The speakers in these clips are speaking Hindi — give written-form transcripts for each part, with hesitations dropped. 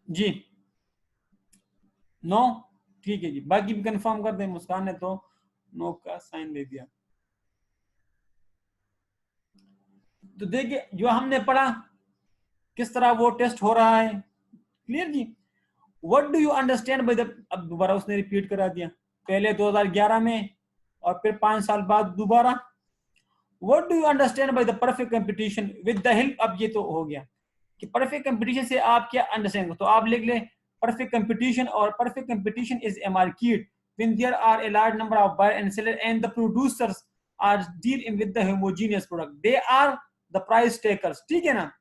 जी नो, ठीक है जी, बाकी भी कंफर्म कर दें। मुस्कान ने तो नो का साइन दे दिया। तो देखिए जो हमने पढ़ा किस तरह वो टेस्ट हो रहा है, क्लियर जी। What do you understand by the, अब दोबारा उसने रिपीट करा दिया, पहले 2011 में और फिर 5 साल बाद दोबारा। What do you understand by the perfect competition with the help, अब ये तो हो गया कि परफेक्ट कंपटीशन से आप क्या अंडरस्टैंड, तो आप लिख ले परफेक्ट कंपटीशन, और perfect competition is a market when there are a large number of buyer and seller and the producers are dealing with the homogeneous product, they are the price takers, ठीक है ना।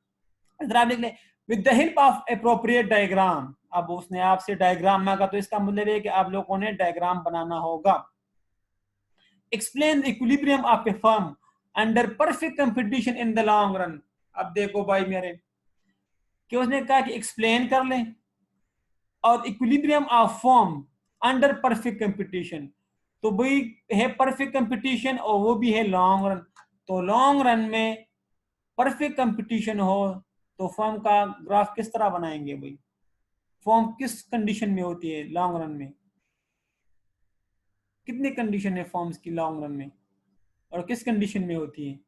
इधर आप लिख ले with the help of appropriate diagram, अब उसने आपसे डायग्राम मांगा तो इसका मतलब है कि आप लोगों ने डायग्राम बनाना होगा। Explain the equilibrium of A firm under perfect competition in the long run. अब देखो भाई मेरे, कि उसने कहा कि एक्सप्लेन कर लें और equilibrium of firm under perfect competition, तो भाई है परफेक्ट कंपटीशन और वो भी है लॉन्ग रन। तो लॉन्ग रन में परफेक्ट कंपटीशन हो तो फर्म का ग्राफ किस तरह बनाएंगे भाई, फॉर्म किस कंडीशन में होती है लॉन्ग रन में, कितनी कंडीशन है फॉर्म्स की लॉन्ग रन में और किस कंडीशन में होती है।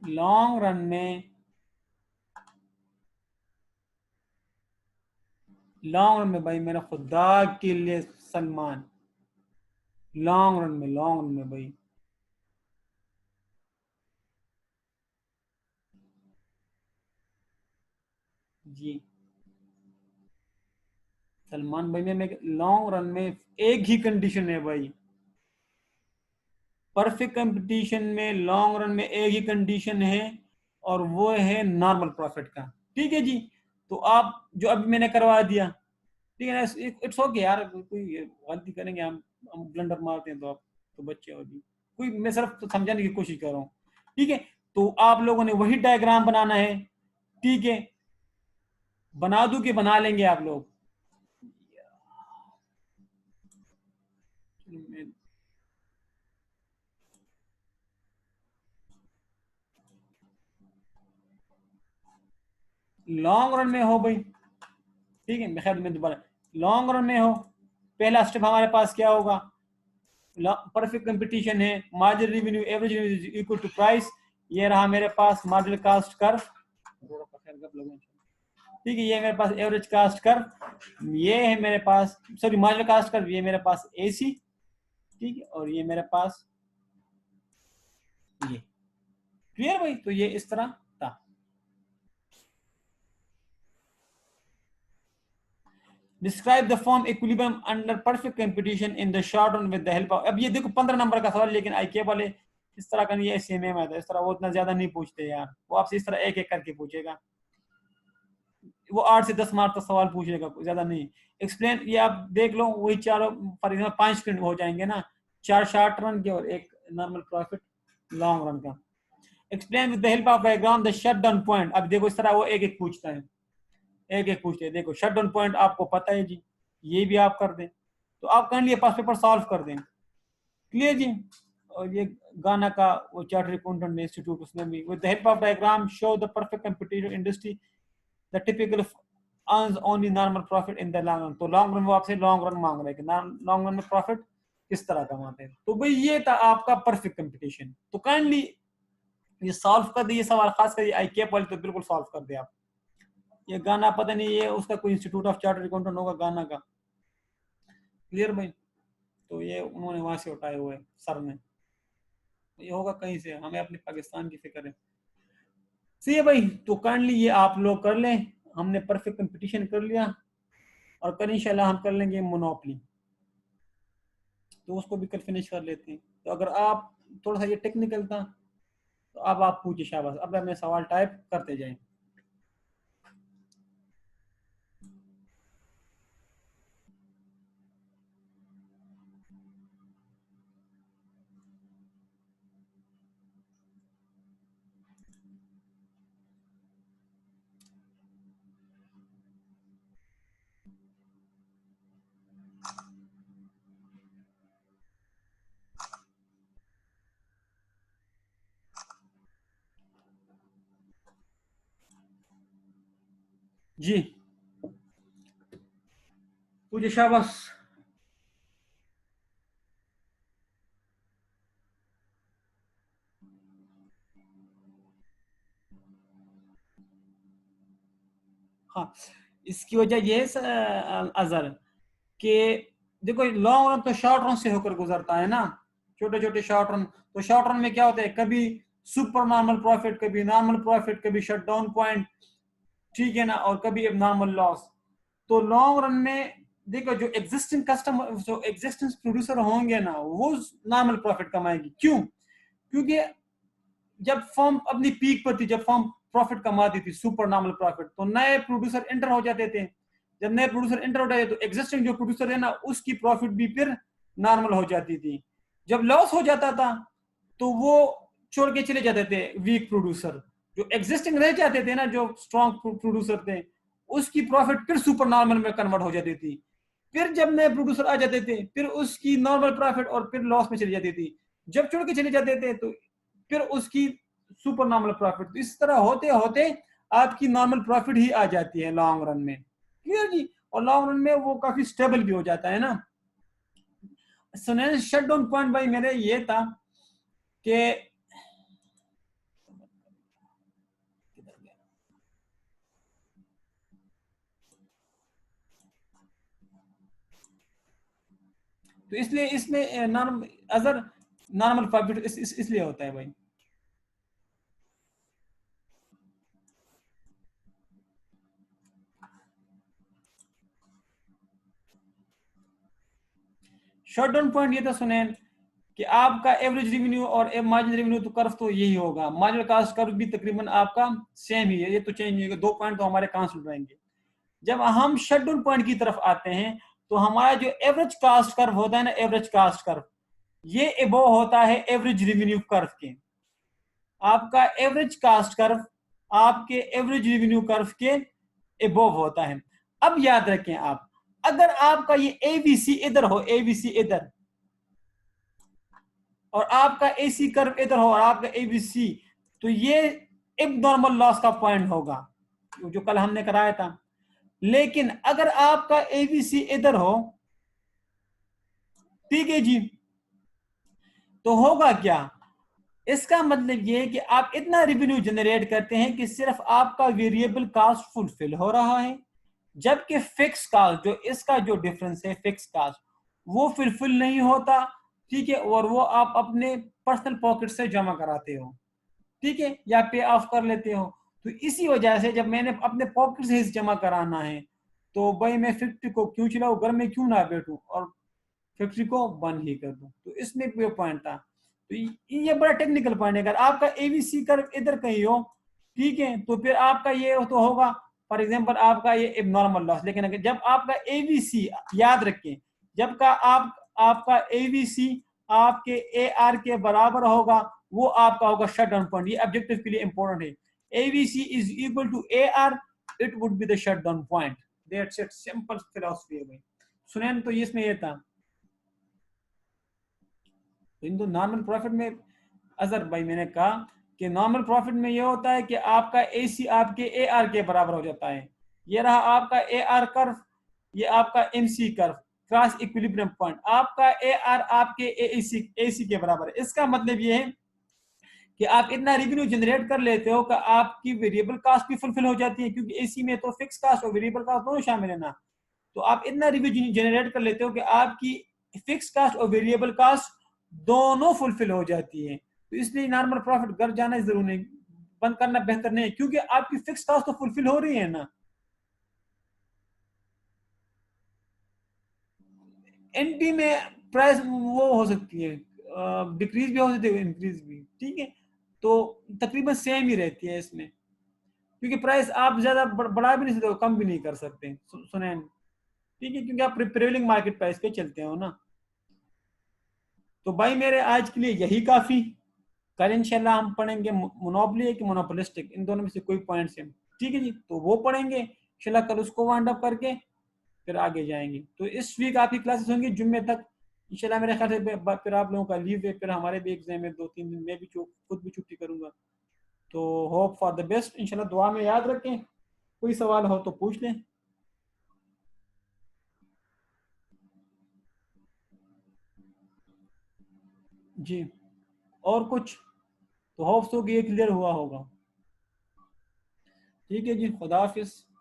लॉन्ग रन में, लॉन्ग रन में भाई मेरा खुदा के लिए सलमान, लॉन्ग रन में, लॉन्ग रन में भाई, जी सलमान भाई में लॉन्ग रन में एक ही कंडीशन है भाई, परफेक्ट कंपटीशन में लॉन्ग रन में एक ही कंडीशन है और वो है नॉर्मल प्रॉफिट का, ठीक है जी। तो आप जो अभी मैंने करवा दिया, ठीक है ना, इट्स ओके यार, कोई गलती करेंगे हम ब्लंडर मारते हैं तो आप तो बच्चे हो जी, कोई मैं सिर्फ तो समझाने की कोशिश कर रहा हूँ, ठीक है। तो आप लोगों ने वही डायग्राम बनाना है, ठीक है, बना दूं कि बना लेंगे आप लोग। लॉन्ग रन में हो भाई, ठीक है, खैर मैं दोबारा, लॉन्ग रन में हो, पहला स्टेप हमारे पास क्या होगा, परफेक्ट कंपटीशन है, margin revenue average revenue equal to price, ये रहा मेरे पास मार्जिनल कास्ट कर, ठीक है, ये मेरे पास एवरेज कास्ट कर, ये है मेरे पास, सॉरी मार्जिनल कास्ट कर, ये मेरे पास एसी, ठीक है, और ये मेरे पास ये, क्लियर भाई, तो ये इस तरह था। Describe the form equilibrium under perfect competition in the short run with the help of, अब ये देखो 15 नंबर का सवाल, लेकिन आईके वाले इस तरह का नहीं है, सीएमए में था इस तरह, वो इतना ज्यादा नहीं पूछते यार, वो आपसे इस तरह एक एक करके पूछेगा, वो 8 से 10 मार्क का सवाल पूछेगा, ज्यादा नहीं। एक्सप्लेन, ये आप देख लो, वही चारों फॉर एग्जाम्पल 5 हो जाएंगे ना, 4 शॉर्ट रन के और एक नॉर्मल प्रॉफिट लॉन्ग रन का। Explain with the help of diagram the shut down point, अब देखो इस तरह वो एक एक पूछता है, एक एक पूछते हैं, देखो शट डाउन पॉइंट आपको पता है जी, ये भी आप कर दें तो आप कर लिए, पास पेपर सॉल्व कर दें, क्लियर जी। और ये गाना का वो चार्टर्ड अकाउंटेंट इंस्टीट्यूट, उसमें भी with the help of diagram show the perfect competitive industry the typical earns only normal profit in the long run, तो लॉन्ग रन वो आपसे लॉन्ग रन मांग रहे हैं, लॉन्ग रन में प्रॉफिट किस तरह कमाते हैं, तो भाई ये था आपका परफेक्ट कंपटीशन। तो काइंडली ये सॉल्व कर दिए सवाल, खास कर आई के वाले तो बिल्कुल सॉल्व कर दे आप। ये गाना पता नहीं, ये उसका कोई इंस्टीट्यूट ऑफ चार्टर्ड अकाउंटेंट होगा गाना का, क्लियर भाई, तो ये उन्होंने वहां से उठाए हुए सर ने, ये होगा कहीं से, हमें अपने पाकिस्तान की फिक्र है। सही है भाई, तो काइंडली ये आप लोग कर लें, हमने परफेक्ट कंपटीशन कर लिया, और कल इंशाल्लाह हम कर लेंगे मोनोपली, तो उसको भी कल फिनिश कर लेते हैं। तो अगर आप, थोड़ा सा ये टेक्निकल था, तो अब आप पूछिए, शाबाश, अब हमें सवाल टाइप करते जाएं। जी मुझे शाबाश। हाँ, इसकी वजह ये है अजहर कि देखो लॉन्ग रन तो शॉर्ट रन से होकर गुजरता है ना, छोटे छोटे शॉर्ट रन। तो शॉर्ट रन में क्या होता है, कभी सुपर नॉर्मल प्रॉफिट, कभी नॉर्मल प्रॉफिट, कभी शट डाउन पॉइंट, ठीक है ना, और कभी नॉर्मल लॉस। तो लॉन्ग रन में देखो जो एग्जिस्टिंग कस्टमर, जो एग्जिस्टिंग प्रोड्यूसर होंगे ना, वो नॉर्मल प्रॉफिट कमाएगी। क्यों? क्योंकि जब फर्म अपनी पीक पर थी, जब फर्म प्रॉफिट कमाती थी सुपर नॉर्मल प्रॉफिट, तो नए प्रोड्यूसर एंटर हो जाते थे। जब नए प्रोड्यूसर एंटर हो जाते तो एग्जिस्टिंग जो प्रोड्यूसर है ना, उसकी प्रॉफिट भी फिर नॉर्मल हो जाती थी। जब लॉस हो जाता था तो वो छोड़ के चले जाते थे वीक प्रोड्यूसर। जो एग्जिस्टिंग रह जाते थे ना, जो स्ट्रॉन्ग प्रोड्यूसर थे, उसकी प्रॉफिट फिर सुपर नॉर्मल में कन्वर्ट हो जाती थी। फिर जब नए प्रोड्यूसर आ जाते थे, फिर उसकी नॉर्मल प्रॉफिट और फिर लॉस में चली जाती थी। जब छोड़ के चले जाते थे तो फिर उसकी सुपर नॉर्मल प्रॉफिट। तो इस तरह होते होते आपकी नॉर्मल प्रॉफिट ही आ जाती है लॉन्ग रन में। क्लियर जी? और लॉन्ग रन में वो काफी स्टेबल भी हो जाता है ना। सुने शट डाउन पॉइंट भाई मेरे ये था कि तो इसलिए इसमें नॉर्मल अगर नॉर्मल प्रॉफिट इसलिए होता है भाई। शॉर्ट डाउन पॉइंट ये था सुने कि आपका एवरेज रेवेन्यू और मार्जिनल रेवेन्यू तो कर्व तो यही होगा, मार्जिनल कॉस्ट कर्व भी तकरीबन आपका सेम ही है, ये तो चेंज नहीं होगा, 2 पॉइंट तो हमारे कांस्टेंट रहेंगे। जब हम शट डाउन पॉइंट की तरफ आते हैं तो हमारा जो एवरेज कास्ट कर्व होता है ना, एवरेज कास्ट कर्व, ये एबो होता है एवरेज रेवेन्यू कर्व के। आपका एवरेज कास्ट कर्व आपके एवरेज रेवेन्यू कर्व के एबोव होता है। अब याद रखें आप, अगर आपका ये एबीसी इधर हो, एबीसी इधर, और आपका एसी कर्व इधर हो और आपका एबीसी, तो ये एक नॉर्मल लॉस का पॉइंट होगा जो कल हमने कराया था। लेकिन अगर आपका एबीसी इधर हो, ठीक है जी, तो होगा क्या? इसका मतलब ये है कि आप इतना रेवेन्यू जनरेट करते हैं कि सिर्फ आपका वेरिएबल कॉस्ट फुलफिल हो रहा है, जबकि फिक्स कॉस्ट जो इसका जो डिफरेंस है, फिक्स कॉस्ट वो फुलफिल नहीं होता। ठीक है, और वो आप अपने पर्सनल पॉकेट से जमा कराते हो, ठीक है, या पे ऑफ कर लेते हो। तो इसी वजह से जब मैंने अपने पॉकेट से जमा कराना है, तो भाई मैं फैक्ट्री को क्यों चलाऊं, घर में क्यों ना बैठूं और फैक्ट्री को बंद ही कर दूं। तो इसमें वो पॉइंट था। तो ये बड़ा टेक्निकल पॉइंट है। अगर आपका एबीसी कर्व इधर कहीं हो, ठीक है, तो फिर आपका ये तो होगा, फॉर एग्जांपल आपका ये एबनॉर्मल लॉस। लेकिन अगर जब आपका एबीसी, याद रखें, जब का आपका एबीसी आपके ए आर के बराबर होगा, वो आपका होगा शट डाउन पॉइंट। ये ऑब्जेक्टिव के लिए इंपॉर्टेंट है। ABC is equal to A R, it would be the shut down point. That's it, simple philosophy है भाई। सुनैन तो इसमें ये था। तो इन दो नॉर्मल प्रॉफिट में, अजहर भाई मैंने कहा कि नॉर्मल प्रॉफिट में ये होता है कि आपका एसी आपके ए आर के बराबर हो जाता है। ये रहा आपका ए आर कर्व, ये आपका MC curve, cross equilibrium point. आपका ए आर आपके एसी के बराबर है। इसका मतलब ये है कि आप इतना रेवेन्यू जनरेट कर लेते हो कि आपकी वेरिएबल कास्ट भी फुलफिल हो जाती है, क्योंकि एसी में तो फिक्स कास्ट और वेरिएबल कास्ट दोनों शामिल है ना। तो आप इतना रेवेन्यू जनरेट कर लेते हो कि आपकी फिक्स कास्ट और वेरिएबल कास्ट दोनों फुलफिल हो जाती है। तो इसलिए नॉर्मल प्रॉफिट घर जाना जरूर नहीं, बंद करना बेहतर नहीं है, क्योंकि आपकी फिक्स कास्ट तो फुलफिल हो रही है ना। एनपी में प्राइस वो हो सकती है, डिक्रीज भी हो सकती है, इंक्रीज भी, ठीक है। तो तकरीबन सेम ही रहती है इसमें, क्योंकि प्राइस आप ज्यादा बढ़ा भी नहीं सकते, कम भी नहीं कर सकते। सुने, ठीक है, क्योंकि आप प्रिवेलिंग मार्केट प्राइस पे चलते हो ना। तो भाई मेरे आज के लिए यही काफी। कल इंशाल्लाह हम पढ़ेंगे मोनोपोली है कि मोनोपोलिस्टिक, इन दोनों में से कोई पॉइंट्स है, ठीक है जी, तो वो पढ़ेंगे इंशाल्लाह। कल उसको वाइंड अप करके फिर आगे जाएंगे। तो इस वीक आपकी क्लासेस होंगी जुम्मे तक इंशाल्लाह। मेरे ख्याल से फिर आप लोगों का लीव है, फिर हमारे भी एग्जाम है 2-3 दिन, मैं भी खुद भी छुट्टी करूंगा। तो होप फॉर द बेस्ट, इंशाल्लाह दुआ में याद रखें। कोई सवाल हो तो पूछ लें। जी, और कुछ? तो होप सो कि ये क्लियर हुआ होगा। ठीक है जी, खुदा हाफिज।